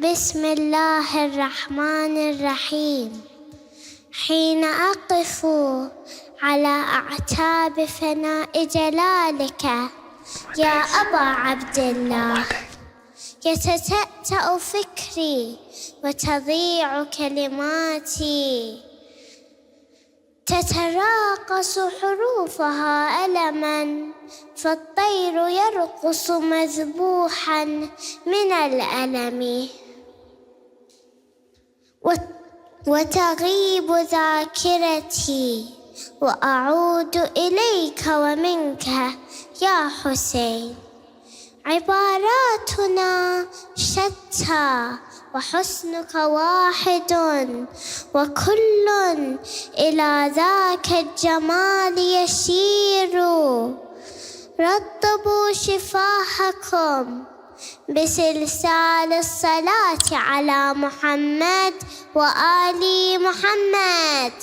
بسم الله الرحمن الرحيم. حين أقف على أعتاب فناء جلالك يا أبا عبد الله، يتتأتأ فكري وتضيع كلماتي، تتراقص حروفها ألماً، فالطير يرقص مذبوحاً من الألم، وتغيب ذاكرتي وأعود إليك ومنك يا حسين. عباراتنا شتى وحسنك واحد، وكل إلى ذاك الجمال يشير. رطبوا شفاهكم بسلسال الصلاة على محمد وآل محمد.